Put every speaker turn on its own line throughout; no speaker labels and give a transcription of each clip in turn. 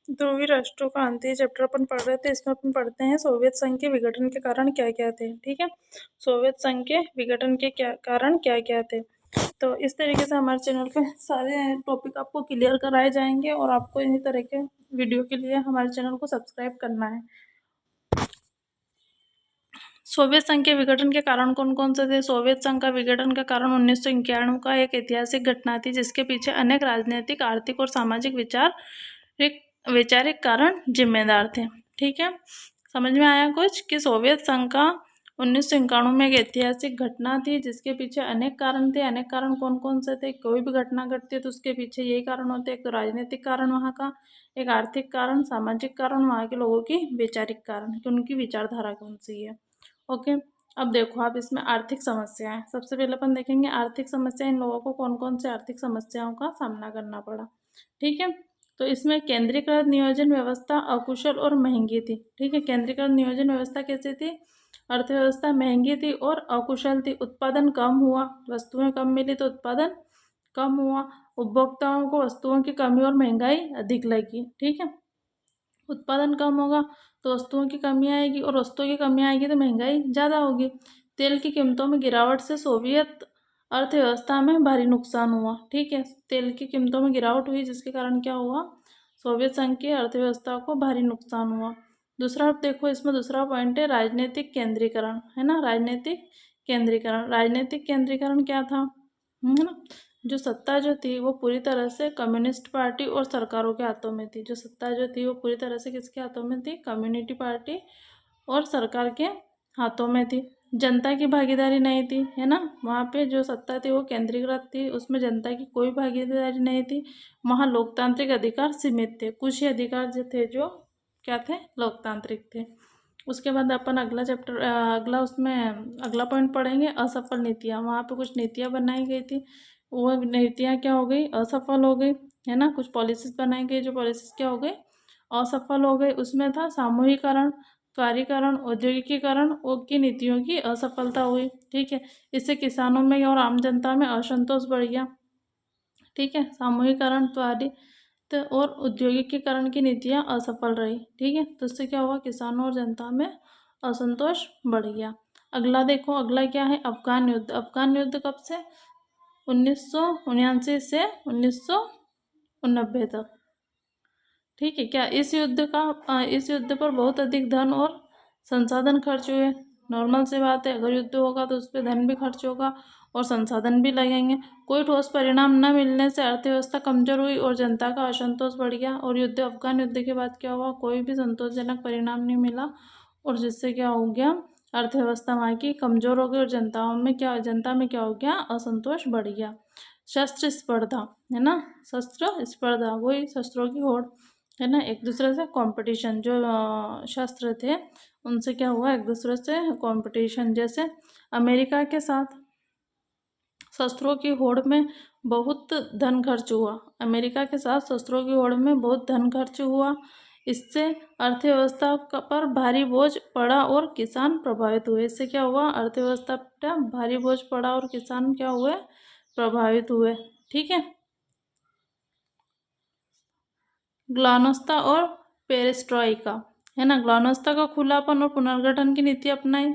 ध्रुवीय राष्ट्रों का अंतिम चैप्टर अपन पढ़ रहे थे, इसमें अपन पढ़ते हैं सोवियत संघ के विघटन के कारण क्या क्या थे। ठीक है, सोवियत संघ के विघटन के कारण क्या क्या थे। तो इस तरीके से हमारे चैनल पे सारे टॉपिक आपको क्लियर कराए जाएंगे और आपको इन्हीं तरह के वीडियो के लिए हमारे चैनल को सब्सक्राइब करना है। सोवियत संघ के विघटन के कारण कौन कौन से थे। सोवियत संघ का विघटन का कारण 1991 का एक ऐतिहासिक घटना थी, जिसके पीछे अनेक राजनीतिक, आर्थिक और सामाजिक वैचारिक कारण जिम्मेदार थे। ठीक है, समझ में आया कुछ कि सोवियत संघ का 1991 में एक ऐतिहासिक घटना थी, जिसके पीछे अनेक कारण थे। अनेक कारण कौन कौन से थे। कोई भी घटना घटती है तो उसके पीछे यही कारण होते हैं। एक तो राजनीतिक कारण वहाँ का, एक आर्थिक कारण, सामाजिक कारण, वहाँ के लोगों की वैचारिक कारण कि उनकी विचारधारा कौन सी है। ओके, अब देखो आप इसमें आर्थिक समस्याएं, सबसे पहले अपन देखेंगे आर्थिक समस्या। इन लोगों को कौन कौन से आर्थिक समस्याओं का सामना करना पड़ा। ठीक है, तो इसमें केंद्रीकृत नियोजन व्यवस्था अकुशल और महंगी थी। ठीक है, केंद्रीकृत नियोजन व्यवस्था कैसी थी। अर्थव्यवस्था महंगी थी और अकुशल थी। उत्पादन कम हुआ, वस्तुएं कम मिली तो उत्पादन कम हुआ। उपभोक्ताओं को वस्तुओं की कमी और महंगाई अधिक लगी। ठीक है, उत्पादन कम होगा तो वस्तुओं की कमी आएगी और वस्तुओं की कमी आएगी तो महंगाई ज़्यादा होगी। तेल की कीमतों में गिरावट से सोवियत अर्थव्यवस्था में भारी नुकसान हुआ। ठीक है, तेल की कीमतों में गिरावट हुई, जिसके कारण क्या हुआ, सोवियत संघ की अर्थव्यवस्था को भारी नुकसान हुआ। दूसरा देखो, इसमें दूसरा पॉइंट है राजनीतिक केंद्रीकरण, है ना। राजनीतिक केंद्रीकरण, राजनीतिक केंद्रीकरण क्या था, है ना। जो सत्ता जो थी वो पूरी तरह से कम्युनिस्ट पार्टी और सरकारों के हाथों में थी। जो सत्ता जो थी वो पूरी तरह से किसके हाथों में थी, कम्युनिटी पार्टी और सरकार के हाथों में थी। जनता की भागीदारी नहीं थी, है ना। वहाँ पे जो सत्ता थी वो केंद्रीकृत थी, उसमें जनता की कोई भागीदारी नहीं थी। वहाँ लोकतांत्रिक अधिकार सीमित थे, कुछ ही अधिकार जो थे जो क्या थे, लोकतांत्रिक थे। उसके बाद अपन अगला चैप्टर अगला उसमें अगला पॉइंट पढ़ेंगे असफल नीतियाँ। वहाँ पे कुछ नीतियाँ बनाई गई थी, वो नीतियाँ क्या हो गई, असफल हो गई, है ना। कुछ पॉलिसीज बनाई गई, जो पॉलिसीज क्या हो गई, असफल हो गई। उसमें था सामूहिकरण, कार्यकरण, औद्योगिकीकरण की नीतियों की असफलता हुई। ठीक है, इससे किसानों में और आम जनता में असंतोष बढ़ गया। ठीक है, सामूहिकरण, त्वरित और औद्योगिकीकरण की नीतियां असफल रही। ठीक है, तो इससे क्या हुआ, किसानों और जनता में असंतोष बढ़ गया। अगला देखो, अगला क्या है, अफगान युद्ध। अफगान युद्ध कब से, 1979 से 1990 तक। ठीक है, क्या इस युद्ध पर बहुत अधिक धन और संसाधन खर्च हुए। नॉर्मल सी बात है, अगर युद्ध होगा तो उस पर धन भी खर्च होगा और संसाधन भी लगेंगे। कोई ठोस परिणाम न मिलने से अर्थव्यवस्था कमजोर हुई और जनता का असंतोष बढ़ गया। और अफगान युद्ध के बाद क्या हुआ, कोई भी संतोषजनक परिणाम नहीं मिला और जिससे क्या हो गया, अर्थव्यवस्था वहाँ की कमजोर हो गई और जनता में क्या हो गया, असंतोष बढ़ गया। शस्त्र स्पर्धा, है ना, शस्त्र स्पर्धा, वही शस्त्रों की होड़, है ना, एक दूसरे से कंपटीशन। जो शस्त्र थे उनसे क्या हुआ, एक दूसरे से कंपटीशन। जैसे अमेरिका के साथ शस्त्रों की होड़ में बहुत धन खर्च हुआ। अमेरिका के साथ शस्त्रों की होड़ में बहुत धन खर्च हुआ। इससे अर्थव्यवस्था पर भारी बोझ पड़ा और किसान प्रभावित हुए। इससे क्या हुआ, अर्थव्यवस्था पर भारी बोझ पड़ा और किसान क्या हुए, प्रभावित हुए। ठीक है, ग्लानोस्ता और पेरेस्ट्रॉइका, है ना। ग्लानोस्ता का खुलापन और पुनर्गठन की नीति अपनाई,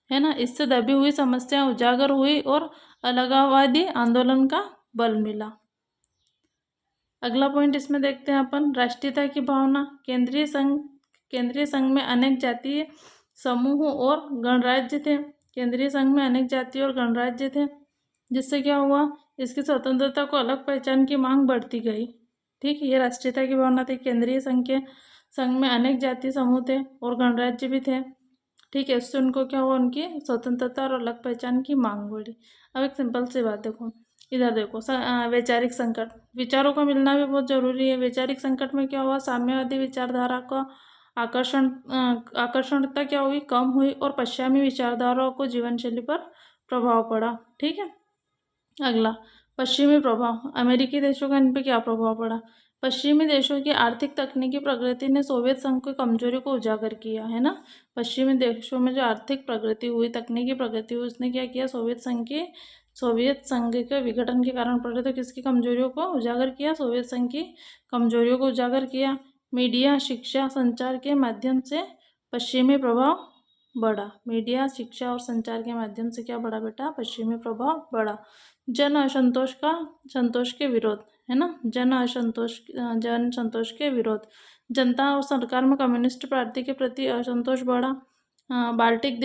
है ना। इससे दबी हुई समस्याएं उजागर हुई और अलगाववादी आंदोलन का बल मिला। अगला पॉइंट इसमें देखते हैं अपन, राष्ट्रीयता की भावना। केंद्रीय संघ में अनेक जातीय समूह और गणराज्य थे। केंद्रीय संघ में अनेक जातीय और गणराज्य थे, जिससे क्या हुआ, इसकी स्वतंत्रता को अलग पहचान की मांग बढ़ती गई। ठीक है, ये राष्ट्रीयता की भावना थी। केंद्रीय संघ में अनेक जातीय समूह थे और गणराज्य भी थे। ठीक है, इससे उनको क्या हुआ, उनकी स्वतंत्रता और अलग पहचान की मांग बढ़ी। अब एक सिंपल सी बात देखो, इधर देखो, वैचारिक संकट। विचारों का मिलना भी बहुत जरूरी है। वैचारिक संकट में क्या हुआ, साम्यवादी विचारधारा का आकर्षणता क्या हुई, कम हुई और पश्चिमी विचारधाराओं को जीवन शैली पर प्रभाव पड़ा। ठीक है, अगला पश्चिमी प्रभाव। अमेरिकी देशों का इन पर क्या प्रभाव पड़ा। पश्चिमी देशों की आर्थिक तकनीकी प्रगति ने सोवियत संघ की कमजोरी को उजागर किया, है ना। पश्चिमी देशों में जो आर्थिक प्रगति हुई, तकनीकी प्रगति हुई, उसने क्या किया, सोवियत संघ के विघटन के कारण पड़े तो किसकी कमजोरियों को उजागर किया, सोवियत संघ की कमजोरियों को उजागर किया। मीडिया, शिक्षा, संचार के माध्यम से पश्चिमी प्रभाव बढ़ा। मीडिया, शिक्षा और संचार के माध्यम से क्या बढ़ा बेटा? पश्चिमी प्रभाव बढ़ा। जन संतोष के विरोध, है ना, जन संतोष के विरोध। जनता और सरकार में कम्युनिस्ट पार्टी के प्रति असंतोष बढ़ा। बाल्टिक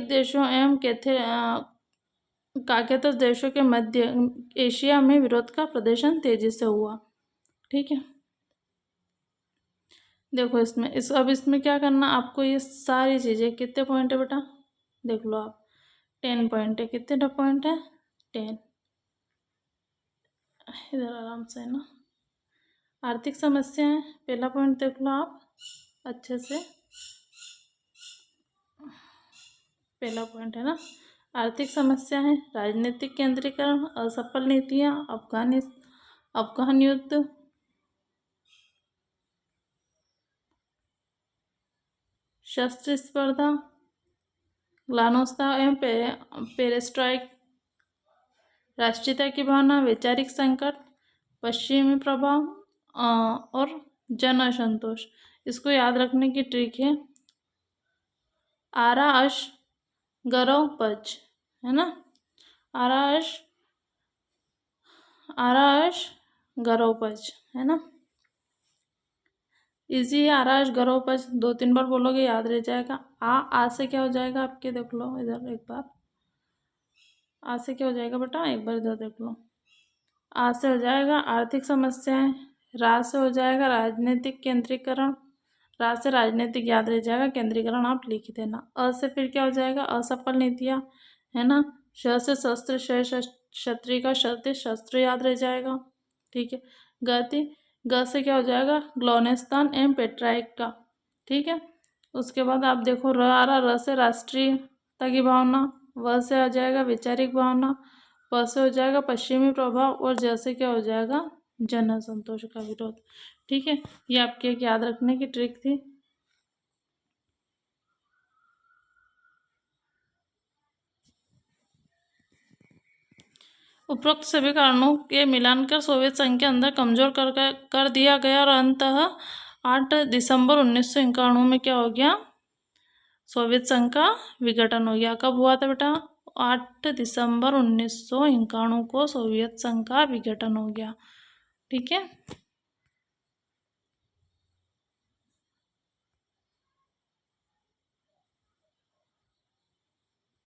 देशों एवं काकेतस देशों के मध्य एशिया में विरोध का प्रदर्शन तेजी से हुआ। ठीक है, देखो अब इसमें क्या करना आपको, ये सारी चीज़ें, कितने पॉइंट है बेटा? देख लो आप, 10 पॉइंट है। कितने पॉइंट है? 10। इधर आराम से, है ना। आर्थिक समस्याएं, पहला पॉइंट देख लो आप अच्छे से, पहला पॉइंट है ना। आर्थिक समस्या है, राजनीतिक केंद्रीकरण, असफल नीतियां, अफगान युद्ध, शस्त्र स्पर्धा, ग्लानोस्ता एवं पेरेस्ट्राइक, राष्ट्रीयता की भावना, वैचारिक संकट, पश्चिमी प्रभाव और जन असंतोष। इसको याद रखने की ट्रिक है आरा अश गरव पच, है ना, आरा अश गरव पच, है ना। इजी है, आरा अश गरव पच, 2-3 बार बोलोगे याद रह जाएगा। आ से क्या हो जाएगा आपके, देख लो इधर एक बार, आ से क्या हो जाएगा बेटा, एक बार इधर देख लो। आ से हो जाएगा आर्थिक समस्याएं, रा से हो जाएगा राजनीतिक केंद्रीकरण, रा से राजनीतिक याद रह जाएगा, केंद्रीकरण आप लिख देना। अ से फिर क्या हो जाएगा, असफल नीतियां, है ना। श से शस्त्र, क्षत्रिय का शस्त्र याद रह जाएगा। ठीक है, ग से क्या हो जाएगा, ग्लोनिस्तान एवं पेट्राइक का। ठीक है, उसके बाद आप देखो र आ रहा, र से राष्ट्रीयता की भावना, व से आ जाएगा वैचारिक भावना, प से हो जाएगा पश्चिमी प्रभाव, और ज से क्या हो जाएगा, जन असंतोष का विरोध। ठीक है, ये आपके एक याद रखने की ट्रिक थी। उपरोक्त सभी कारणों के मिलान कर सोवियत संघ के अंदर कमजोर कर दिया गया और अंततः 8 दिसंबर 1991 में क्या हो गया, सोवियत संघ का विघटन हो गया। कब हुआ था बेटा? 8 दिसंबर 1991 को सोवियत संघ का विघटन हो गया। ठीक है।